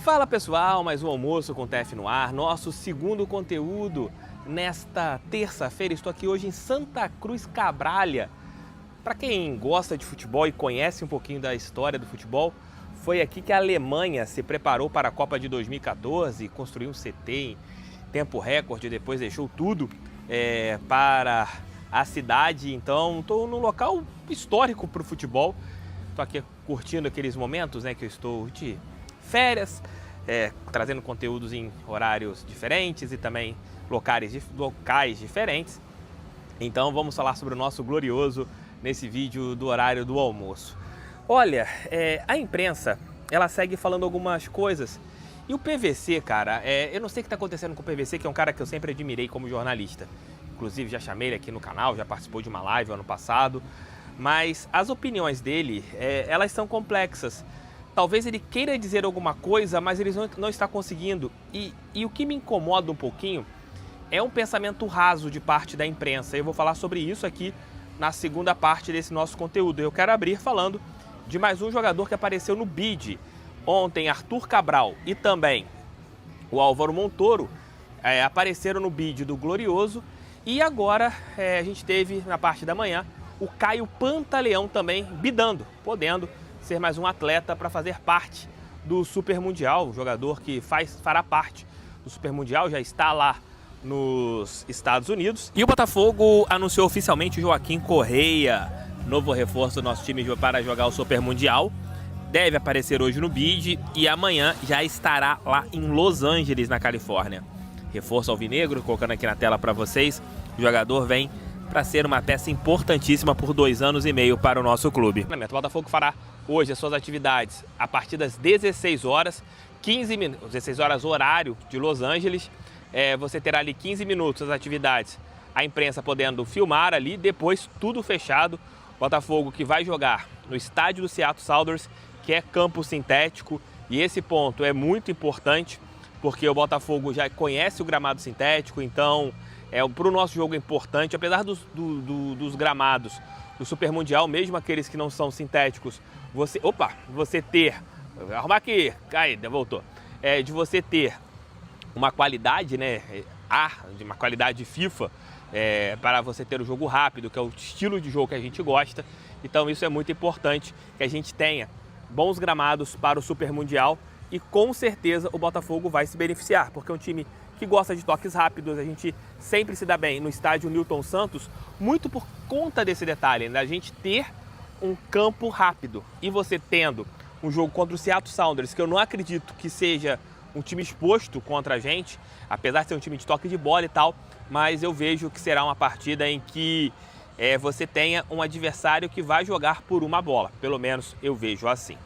Fala pessoal, mais um almoço com o TF no ar, nosso segundo conteúdo nesta terça-feira. Estou aqui hoje em Santa Cruz Cabrália. Para quem gosta de futebol e conhece um pouquinho da história do futebol, foi aqui que a Alemanha se preparou para a Copa de 2014, construiu um CT em tempo recorde, depois deixou tudo para a cidade. Então estou num local histórico para o futebol. Estou aqui curtindo aqueles momentos que eu estou de férias, trazendo conteúdos em horários diferentes e também locais diferentes. Então vamos falar sobre o nosso glorioso nesse vídeo do horário do almoço. Olha, a imprensa, ela segue falando algumas coisas. E o PVC, cara, eu não sei o que está acontecendo com o PVC, que é um cara que eu sempre admirei como jornalista. Inclusive já chamei ele aqui no canal, já participou de uma live ano passado. Mas as opiniões dele, elas são complexas. Talvez ele queira dizer alguma coisa, mas ele não está conseguindo. E o que me incomoda um pouquinho é um pensamento raso de parte da imprensa. Eu vou falar sobre isso aqui na segunda parte desse nosso conteúdo. Eu quero abrir falando de mais um jogador que apareceu no bid. Ontem, Arthur Cabral e também o Álvaro Montoro apareceram no bid do Glorioso. E agora a gente teve, na parte da manhã, o Caio Pantaleão também bidando, podendo ser mais um atleta para fazer parte do Super Mundial. O jogador que fará parte do Super Mundial já está lá nos Estados Unidos. E o Botafogo anunciou oficialmente o Joaquim Correia, novo reforço do nosso time para jogar o Super Mundial. Deve aparecer hoje no bid e amanhã já estará lá em Los Angeles, na Califórnia. Reforço alvinegro, colocando aqui na tela para vocês. O jogador vem para ser uma peça importantíssima por 2 anos e meio para o nosso clube. O Botafogo fará hoje as suas atividades a partir das 16 horas, 15 minutos, 16 horas horário de Los Angeles. Você terá ali 15 minutos as atividades, a imprensa podendo filmar ali, depois tudo fechado. Botafogo que vai jogar no estádio do Seattle Sounders, que é campo sintético, e esse ponto é muito importante, porque o Botafogo já conhece o gramado sintético, então para o nosso jogo é importante, apesar dos gramados do Super Mundial, mesmo aqueles que não são sintéticos, você ter, arrumar aqui, voltou, de você ter uma qualidade, de uma qualidade FIFA, para você ter o jogo rápido, que é o estilo de jogo que a gente gosta. Então isso é muito importante, que a gente tenha bons gramados para o Super Mundial, e com certeza o Botafogo vai se beneficiar, porque é um time que gosta de toques rápidos. A gente sempre se dá bem no estádio Newton Santos, muito por conta desse detalhe, da gente ter um campo rápido. E você tendo um jogo contra o Seattle Sounders, que eu não acredito que seja um time exposto contra a gente, apesar de ser um time de toque de bola e tal, mas eu vejo que será uma partida em que você tenha um adversário que vai jogar por uma bola, pelo menos eu vejo assim.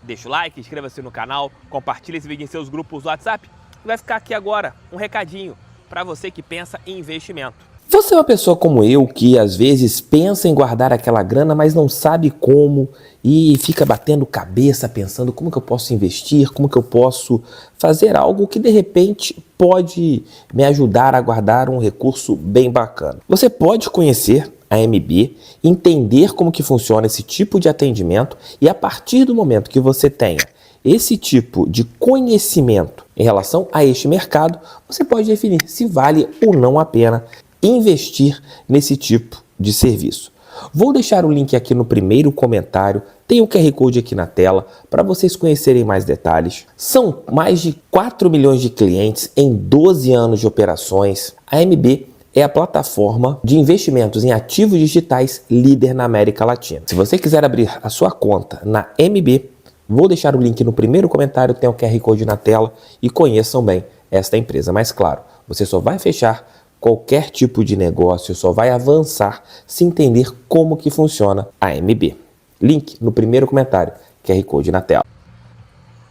Deixa o like, inscreva-se no canal, compartilhe esse vídeo em seus grupos do WhatsApp. E vai ficar aqui agora um recadinho para você que pensa em investimento. Você é uma pessoa como eu que às vezes pensa em guardar aquela grana, mas não sabe como e fica batendo cabeça pensando como que eu posso investir, como que eu posso fazer algo que de repente pode me ajudar a guardar um recurso bem bacana. Você pode conhecer a MB, entender como que funciona esse tipo de atendimento, e a partir do momento que você tenha esse tipo de conhecimento em relação a este mercado, você pode definir se vale ou não a pena investir nesse tipo de serviço. Vou deixar o link aqui no primeiro comentário, tem o QR Code aqui na tela para vocês conhecerem mais detalhes. São mais de 4 milhões de clientes em 12 anos de operações. A MB é a plataforma de investimentos em ativos digitais líder na América Latina. Se você quiser abrir a sua conta na MB, vou deixar o link no primeiro comentário, tem o QR Code na tela, e conheçam bem esta empresa. Mas claro, você só vai fechar qualquer tipo de negócio, só vai avançar se entender como que funciona a MB. Link no primeiro comentário, QR Code na tela.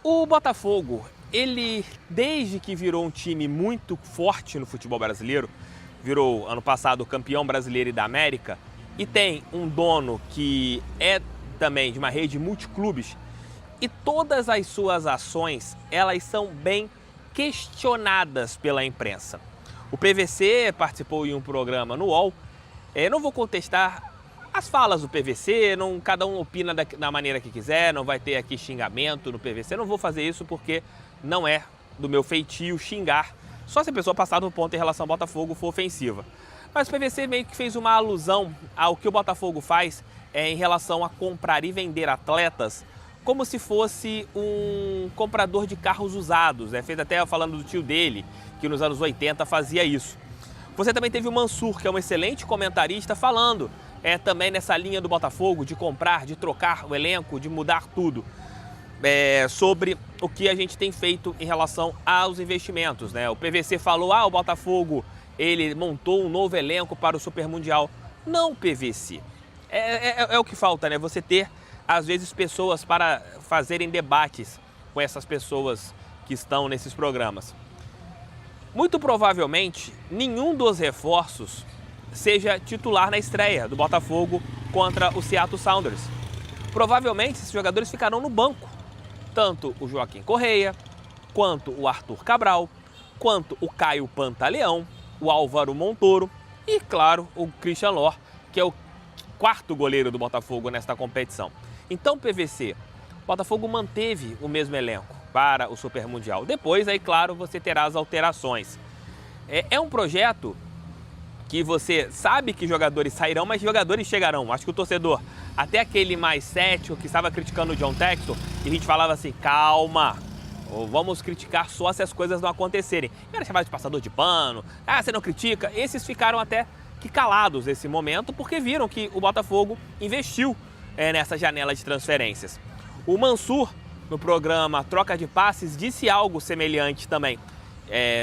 O Botafogo, ele desde que virou um time muito forte no futebol brasileiro, virou ano passado campeão brasileiro e da América, e tem um dono que é também de uma rede multiclubes, e todas as suas ações, elas são bem questionadas pela imprensa. O PVC participou em um programa no UOL. Eu não vou contestar as falas do PVC, não, cada um opina da maneira que quiser, não vai ter aqui xingamento no PVC. Não vou fazer isso porque não é do meu feitio xingar, só se a pessoa passar do ponto em relação ao Botafogo for ofensiva. Mas o PVC meio que fez uma alusão ao que o Botafogo faz em relação a comprar e vender atletas como se fosse um comprador de carros usados, né? Fez até falando do tio dele, que nos anos 80 fazia isso. Você também teve o Mansur, que é um excelente comentarista, falando também nessa linha do Botafogo, de comprar, de trocar o elenco, de mudar tudo, sobre o que a gente tem feito em relação aos investimentos, né? O PVC falou, o Botafogo, ele montou um novo elenco para o Super Mundial. Não, PVC. É o que falta, né? Você ter, às vezes, pessoas para fazerem debates com essas pessoas que estão nesses programas. Muito provavelmente, nenhum dos reforços seja titular na estreia do Botafogo contra o Seattle Sounders. Provavelmente, esses jogadores ficarão no banco. Tanto o Joaquim Correia, quanto o Arthur Cabral, quanto o Caio Pantaleão, o Álvaro Montoro e, claro, o Christian Lohr, que é o quarto goleiro do Botafogo nesta competição. Então, PVC, o Botafogo manteve o mesmo elenco para o Super Mundial. Depois, aí, claro, você terá as alterações. É um projeto que você sabe que jogadores sairão, mas jogadores chegarão. Acho que o torcedor, até aquele mais cético que estava criticando o John Textor, e a gente falava assim, calma, vamos criticar só se as coisas não acontecerem. Era chamado de passador de pano, você não critica. Esses ficaram até que calados nesse momento, porque viram que o Botafogo investiu nessa janela de transferências. O Mansur, no programa Troca de Passes, disse algo semelhante também.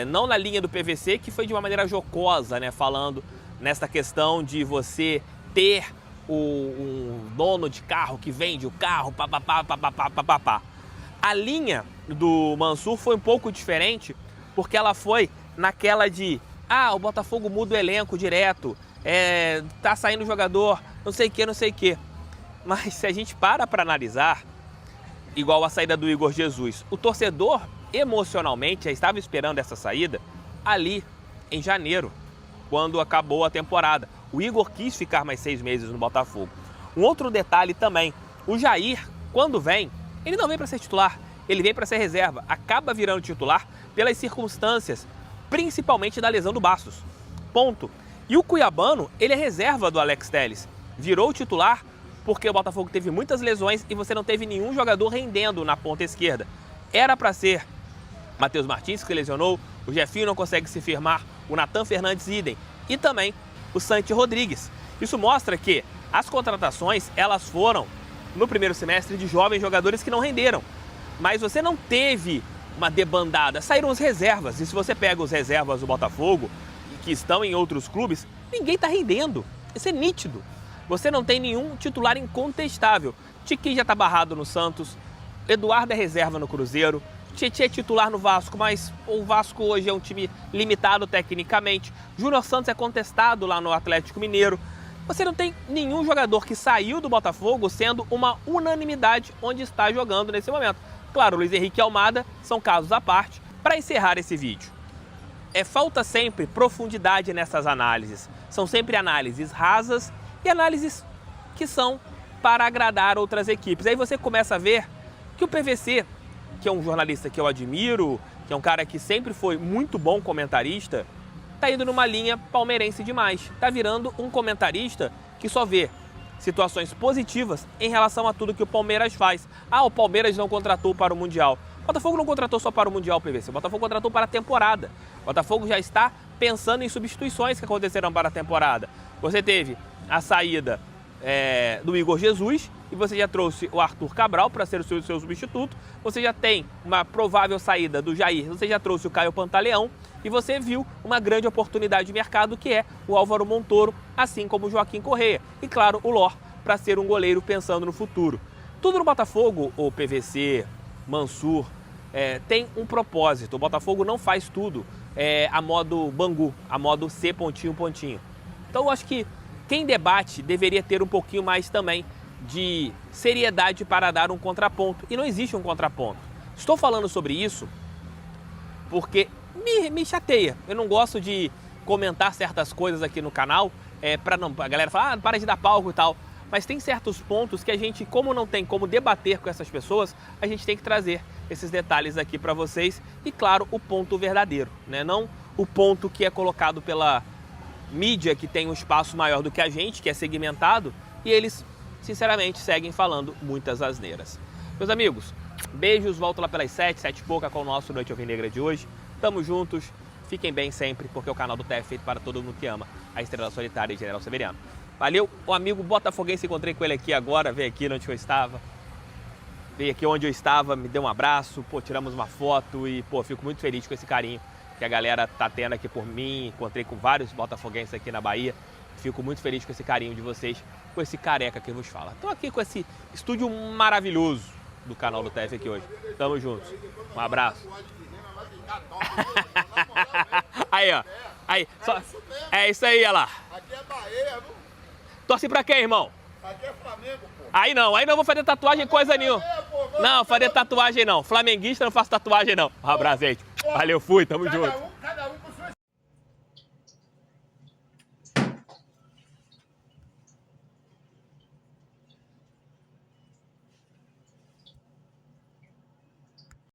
Não na linha do PVC, que foi de uma maneira jocosa, né? Falando nessa questão de você ter um dono de carro que vende o carro, papapá. A linha do Mansur foi um pouco diferente, porque ela foi naquela de o Botafogo muda o elenco direto, tá saindo jogador, não sei o que. Mas se a gente para analisar, igual a saída do Igor Jesus, o torcedor emocionalmente já estava esperando essa saída ali em janeiro, quando acabou a temporada. O Igor quis ficar mais 6 meses no Botafogo. Um outro detalhe também, o Jair, quando vem, ele não vem para ser titular, ele vem para ser reserva, acaba virando titular pelas circunstâncias, principalmente da lesão do Bastos. Ponto. E o cuiabano, ele é reserva do Alex Telles, virou titular porque o Botafogo teve muitas lesões e você não teve nenhum jogador rendendo na ponta esquerda. Era para ser Matheus Martins, que lesionou, o Jefinho não consegue se firmar, o Natan Fernandes idem, e também o Santi Rodrigues. Isso mostra que as contratações, elas foram, no primeiro semestre, de jovens jogadores que não renderam. Mas você não teve uma debandada, saíram os reservas, e se você pega os reservas do Botafogo, que estão em outros clubes, ninguém está rendendo, isso é nítido. Você não tem nenhum titular incontestável. Tiquinho já está barrado no Santos, Eduardo é reserva no Cruzeiro, Tietê é titular no Vasco, mas o Vasco hoje é um time limitado tecnicamente. Júnior Santos é contestado lá no Atlético Mineiro. Você não tem nenhum jogador que saiu do Botafogo sendo uma unanimidade onde está jogando nesse momento. Claro, Luiz Henrique e Almada são casos à parte. Para encerrar esse vídeo, falta sempre profundidade nessas análises. São sempre análises rasas e análises que são para agradar outras equipes. Aí você começa a ver que o PVC, que é um jornalista que eu admiro, que é um cara que sempre foi muito bom comentarista, tá indo numa linha palmeirense demais. Tá virando um comentarista que só vê situações positivas em relação a tudo que o Palmeiras faz. O Palmeiras não contratou para o Mundial. O Botafogo não contratou só para o Mundial, PVC. O Botafogo contratou para a temporada. O Botafogo já está pensando em substituições que acontecerão para a temporada. Você teve a saída do Igor Jesus e você já trouxe o Arthur Cabral para ser o seu substituto. Você já tem uma provável saída do Jair, você já trouxe o Caio Pantaleão e você viu uma grande oportunidade de mercado que é o Álvaro Montoro, assim como o Joaquim Correia. E claro, o Lohr para ser um goleiro pensando no futuro. Tudo no Botafogo, o PVC, Mansur, tem um propósito. O Botafogo não faz tudo a modo Bangu, a modo C pontinho. Então eu acho que quem debate deveria ter um pouquinho mais também de seriedade para dar um contraponto. E não existe um contraponto. Estou falando sobre isso porque me chateia. Eu não gosto de comentar certas coisas aqui no canal A galera fala, para de dar palco e tal. Mas tem certos pontos que a gente, como não tem como debater com essas pessoas, a gente tem que trazer esses detalhes aqui para vocês. E claro, o ponto verdadeiro, né? Não o ponto que é colocado pela mídia, que tem um espaço maior do que a gente, que é segmentado, e eles, sinceramente, seguem falando muitas asneiras. Meus amigos, beijos, volto lá pelas 7 e pouca com o nosso Noite Alvinegra de hoje. Tamo juntos, fiquem bem sempre, porque o canal do TF é feito para todo mundo que ama a Estrela Solitária e General Severiano. Valeu, o amigo botafoguense, encontrei com ele aqui agora, veio aqui onde eu estava. Veio aqui onde eu estava, me deu um abraço, pô, tiramos uma foto e, pô, fico muito feliz com esse carinho que a galera tá tendo aqui por mim. Encontrei com vários botafoguenses aqui na Bahia. Fico muito feliz com esse carinho de vocês, com esse careca que vos fala. Tô aqui com esse estúdio maravilhoso do canal do TF aqui hoje. Tamo juntos. Um abraço. Aí, ó. Aí, só... É isso aí, olha lá. Aqui é Bahia, viu? Torce pra quem, irmão? Aqui é Flamengo, pô. Aí não vou fazer tatuagem coisa nenhuma. Não, fazer tatuagem não. Flamenguista não faço tatuagem não. Um abraço, gente. Valeu, fui, tamo junto.